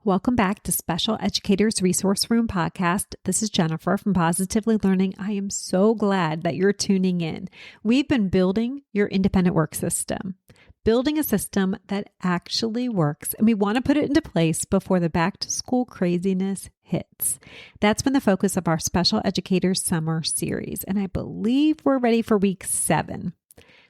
Welcome back to Special Educators Resource Room podcast. This is Jennifer from Positively Learning. I am so glad that you're tuning in. We've been building your independent work system, building a system that actually works, and we want to put it into place before the back to school craziness hits. That's been the focus of our Special Educators Summer Series, and I believe we're ready for week 7.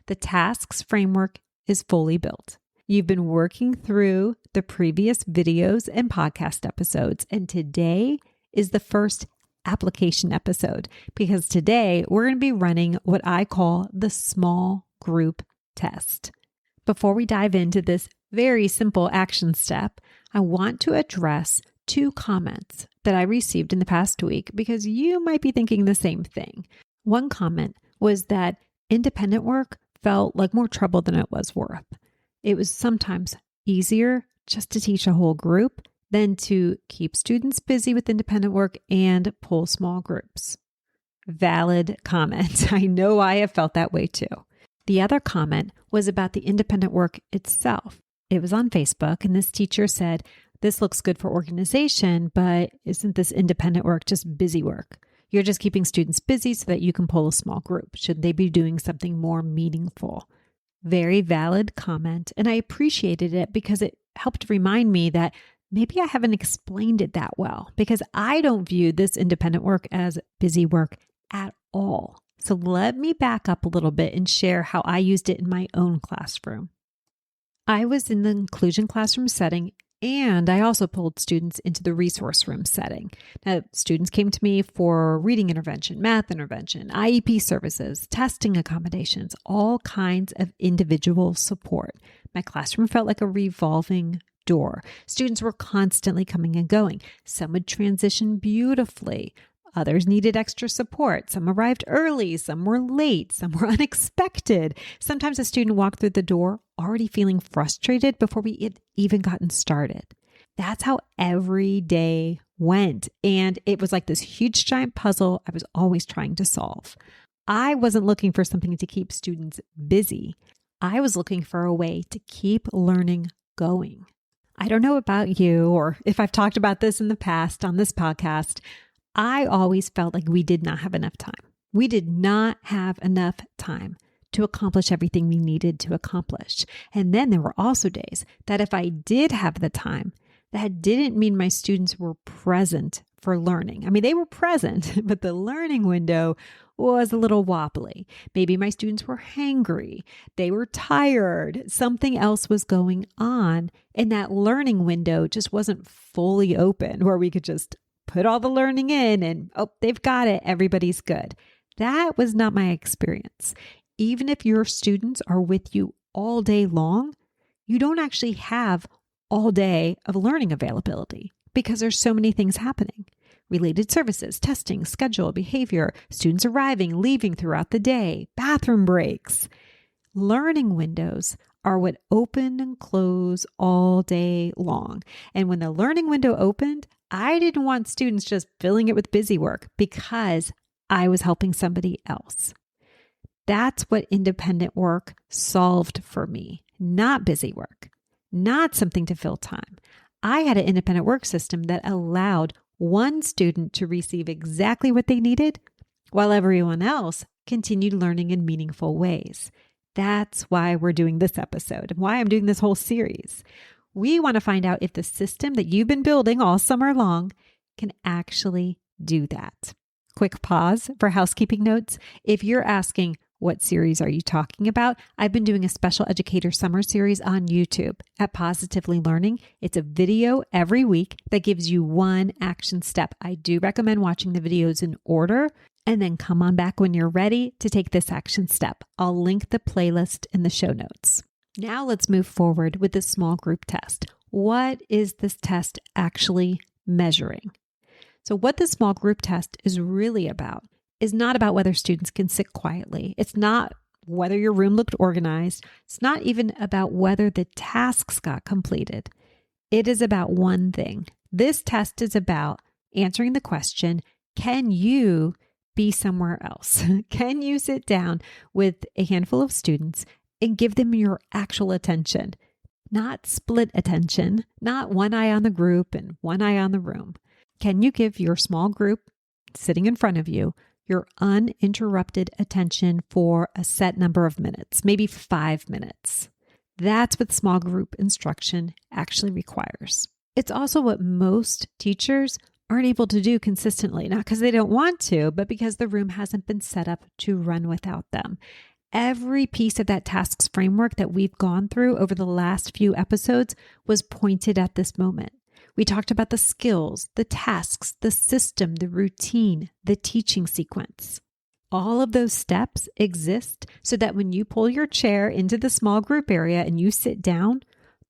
The tasks framework is fully built. You've been working through the previous videos and podcast episodes, and today is the first application episode because today we're going to be running what I call the small group test. Before we dive into this very simple action step, I want to address 2 comments that I received in the past week because you might be thinking the same thing. One comment was that independent work felt like more trouble than it was worth. It was sometimes easier just to teach a whole group than to keep students busy with independent work and pull small groups. Valid comment. I know I have felt that way too. The other comment was about the independent work itself. It was on Facebook, and this teacher said, "This looks good for organization, but isn't this independent work just busy work? You're just keeping students busy so that you can pull a small group. Should they be doing something more meaningful?" Very valid comment, and I appreciated it because it helped remind me that maybe I haven't explained it that well because I don't view this independent work as busy work at all. So let me back up a little bit and share how I used it in my own classroom. I was in the inclusion classroom setting, and I also pulled students into the resource room setting. Now, students came to me for reading intervention, math intervention, IEP services, testing accommodations, all kinds of individual support. My classroom felt like a revolving door. Students were constantly coming and going. Some would transition beautifully. Others needed extra support. Some arrived early, some were late, some were unexpected. Sometimes a student walked through the door already feeling frustrated before we had even gotten started. That's how every day went. And it was like this huge giant puzzle I was always trying to solve. I wasn't looking for something to keep students busy. I was looking for a way to keep learning going. I don't know about you or if I've talked about this in the past on this podcast. I always felt like we did not have enough time. We did not have enough time to accomplish everything we needed to accomplish. And then there were also days that if I did have the time, that didn't mean my students were present for learning. I mean, they were present, but the learning window was a little wobbly. Maybe my students were hangry. They were tired. Something else was going on. And that learning window just wasn't fully open where we could just put all the learning in and, oh, they've got it. Everybody's good. That was not my experience. Even if your students are with you all day long, you don't actually have all day of learning availability because there's so many things happening. Related services, testing, schedule, behavior, students arriving, leaving throughout the day, bathroom breaks. Learning windows are what open and close all day long. And when the learning window opened, I didn't want students just filling it with busy work because I was helping somebody else. That's what independent work solved for me, not busy work, not something to fill time. I had an independent work system that allowed one student to receive exactly what they needed while everyone else continued learning in meaningful ways. That's why we're doing this episode and why I'm doing this whole series. We want to find out if the system that you've been building all summer long can actually do that. Quick pause for housekeeping notes. If you're asking, what series are you talking about? I've been doing a Special Educator Summer Series on YouTube at Positively Learning. It's a video every week that gives you one action step. I do recommend watching the videos in order and then come on back when you're ready to take this action step. I'll link the playlist in the show notes. Now let's move forward with the small group test. What is this test actually measuring? So what the small group test is really about is not about whether students can sit quietly. It's not whether your room looked organized. It's not even about whether the tasks got completed. It is about one thing. This test is about answering the question, can you be somewhere else? Can you sit down with a handful of students and give them your actual attention? not split attention, not one eye on the group and one eye on the room. Can you give your small group sitting in front of you your uninterrupted attention for a set number of minutes, maybe 5 minutes? That's what small group instruction actually requires. It's also what most teachers aren't able to do consistently, not because they don't want to, but because the room hasn't been set up to run without them. Every piece of that tasks framework that we've gone through over the last few episodes was pointed at this moment. We talked about the skills, the tasks, the system, the routine, the teaching sequence. All of those steps exist so that when you pull your chair into the small group area and you sit down,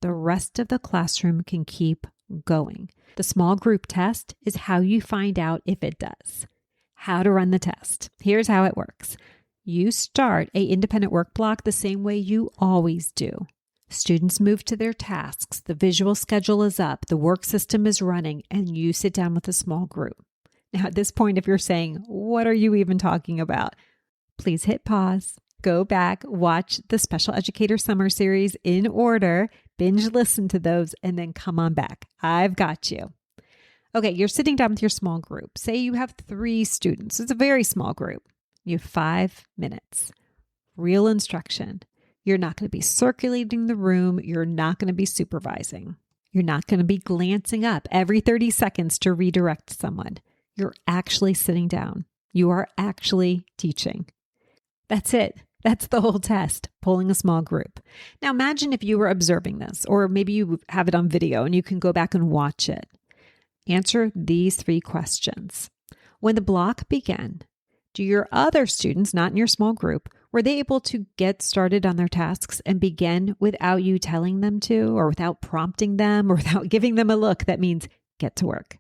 the rest of the classroom can keep going. The small group test is how you find out if it does. How to run the test. Here's how it works. You start an independent work block the same way you always do. Students move to their tasks, the visual schedule is up, the work system is running, and you sit down with a small group. Now, at this point, if you're saying, what are you even talking about? Please hit pause, go back, watch the Special Educator Summer Series in order, binge listen to those, and then come on back. I've got you. Okay, you're sitting down with your small group. Say you have 3 students. It's a very small group. You have 5 minutes. Real instruction. You're not going to be circulating the room. You're not going to be supervising. You're not going to be glancing up every 30 seconds to redirect someone. You're actually sitting down. You are actually teaching. That's it. That's the whole test, pulling a small group. Now imagine if you were observing this, or maybe you have it on video and you can go back and watch it. Answer these 3 questions. When the block began, do your other students, not in your small group, were they able to get started on their tasks and begin without you telling them to, or without prompting them, or without giving them a look that means get to work?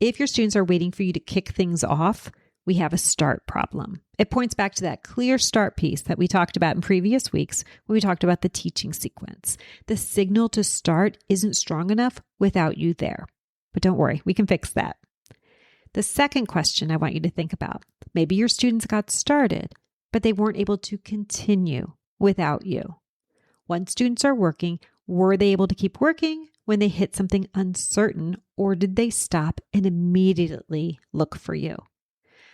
If your students are waiting for you to kick things off, we have a start problem. It points back to that clear start piece that we talked about in previous weeks when we talked about the teaching sequence. The signal to start isn't strong enough without you there. But don't worry, we can fix that. The second question I want you to think about, maybe your students got started, but they weren't able to continue without you. Once students are working, were they able to keep working when they hit something uncertain, or did they stop and immediately look for you?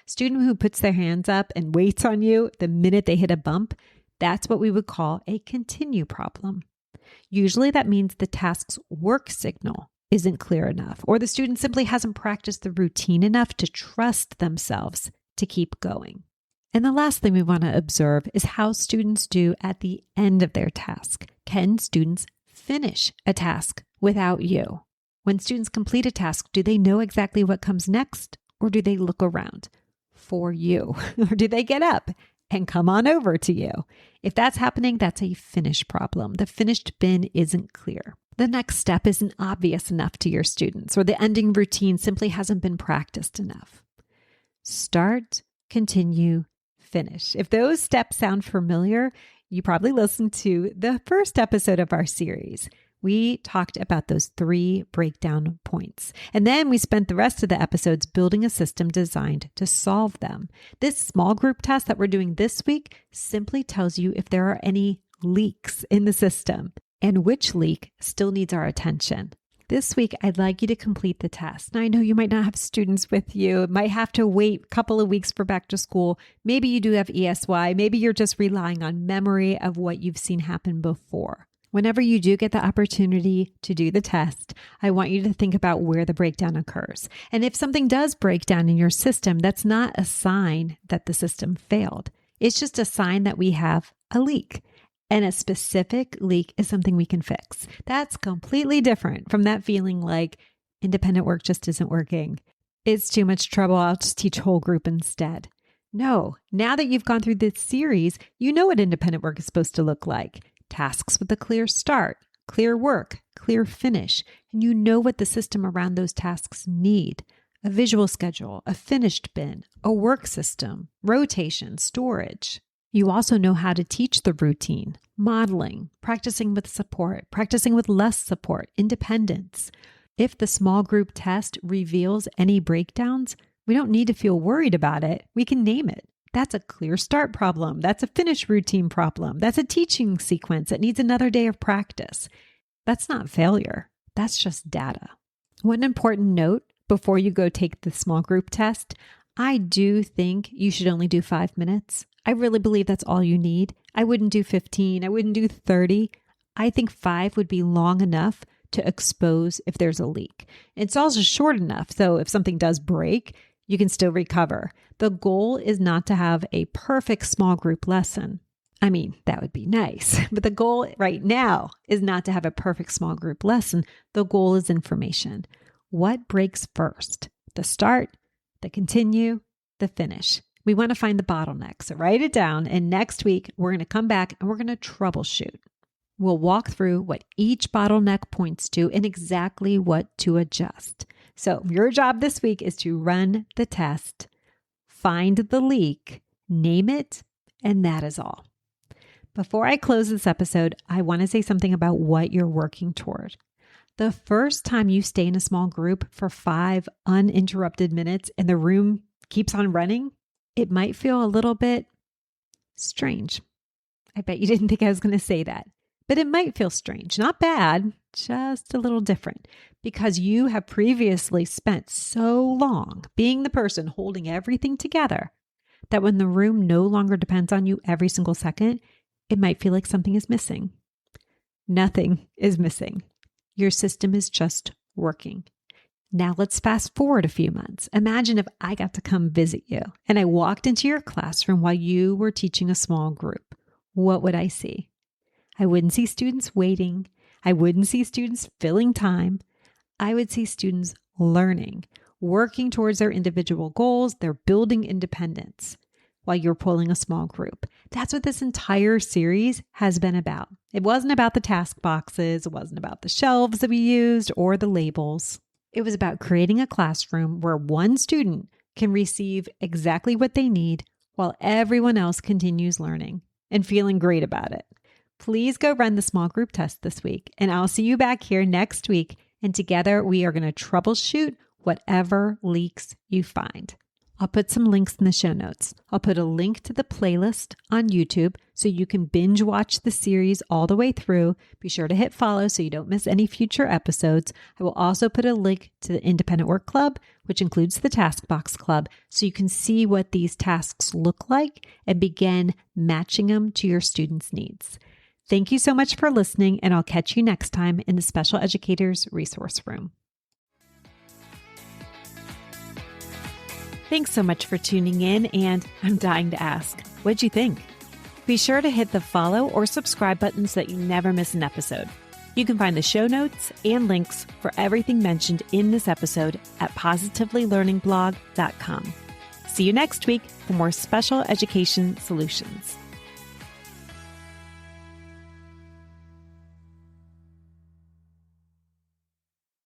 Student who puts their hands up and waits on you the minute they hit a bump, that's what we would call a continue problem. Usually that means the task's work signal isn't clear enough, or the student simply hasn't practiced the routine enough to trust themselves to keep going. And the last thing we want to observe is how students do at the end of their task. Can students finish a task without you? When students complete a task, do they know exactly what comes next, or do they look around for you? Or do they get up and come on over to you? If that's happening, that's a finish problem. The finished bin isn't clear. The next step isn't obvious enough to your students, or the ending routine simply hasn't been practiced enough. Start, continue, finish. If those steps sound familiar, you probably listened to the first episode of our series. We talked about those 3 breakdown points. And then we spent the rest of the episodes building a system designed to solve them. This small group test that we're doing this week simply tells you if there are any leaks in the system and which leak still needs our attention. This week, I'd like you to complete the test. Now, I know you might not have students with you. It might have to wait a couple of weeks for back to school. Maybe you do have ESY. Maybe you're just relying on memory of what you've seen happen before. Whenever you do get the opportunity to do the test, I want you to think about where the breakdown occurs. And if something does break down in your system, that's not a sign that the system failed. It's just a sign that we have a leak. And a specific leak is something we can fix. That's completely different from that feeling like independent work just isn't working. It's too much trouble. I'll just teach whole group instead. No, now that you've gone through this series, you know what independent work is supposed to look like. Tasks with a clear start, clear work, clear finish, and you know what the system around those tasks need. A visual schedule, a finished bin, a work system, rotation, storage. You also know how to teach the routine, modeling, practicing with support, practicing with less support, independence. If the small group test reveals any breakdowns, we don't need to feel worried about it. We can name it. That's a clear start problem. That's a finish routine problem. That's a teaching sequence that needs another day of practice. That's not failure. That's just data. One important note before you go take the small group test, I do think you should only do 5 minutes. I really believe that's all you need. I wouldn't do 15. I wouldn't do 30. I think 5 would be long enough to expose if there's a leak. It's also short enough, so if something does break, you can still recover. The goal is not to have a perfect small group lesson. I mean, that would be nice, but the goal right now is not to have a perfect small group lesson. The goal is information. What breaks first? The start, the continue, the finish. We want to find the bottleneck, so write it down, and next week we're going to come back and we're going to troubleshoot. We'll walk through what each bottleneck points to and exactly what to adjust. So your job this week is to run the test, find the leak, name it, and that is all. Before I close this episode, I want to say something about what you're working toward. The first time you stay in a small group for 5 uninterrupted minutes and the room keeps on running, it might feel a little bit strange. I bet you didn't think I was going to say that. But it might feel strange, not bad, just a little different, because you have previously spent so long being the person holding everything together that when the room no longer depends on you every single second, it might feel like something is missing. Nothing is missing. Your system is just working. Now let's fast forward a few months. Imagine if I got to come visit you and I walked into your classroom while you were teaching a small group. What would I see? I wouldn't see students waiting. I wouldn't see students filling time. I would see students learning, working towards their individual goals. They're building independence while you're pulling a small group. That's what this entire series has been about. It wasn't about the task boxes. It wasn't about the shelves that we used or the labels. It was about creating a classroom where one student can receive exactly what they need while everyone else continues learning and feeling great about it. Please go run the small group test this week, and I'll see you back here next week, and together we are going to troubleshoot whatever leaks you find. I'll put some links in the show notes. I'll put a link to the playlist on YouTube so you can binge watch the series all the way through. Be sure to hit follow so you don't miss any future episodes. I will also put a link to the Independent Work Club, which includes the Task Box Club, so you can see what these tasks look like and begin matching them to your students' needs. Thank you so much for listening, and I'll catch you next time in the Special Educators Resource Room. Thanks so much for tuning in, and I'm dying to ask, what'd you think? Be sure to hit the follow or subscribe buttons so that you never miss an episode. You can find the show notes and links for everything mentioned in this episode at positivelylearningblog.com. See you next week for more special education solutions.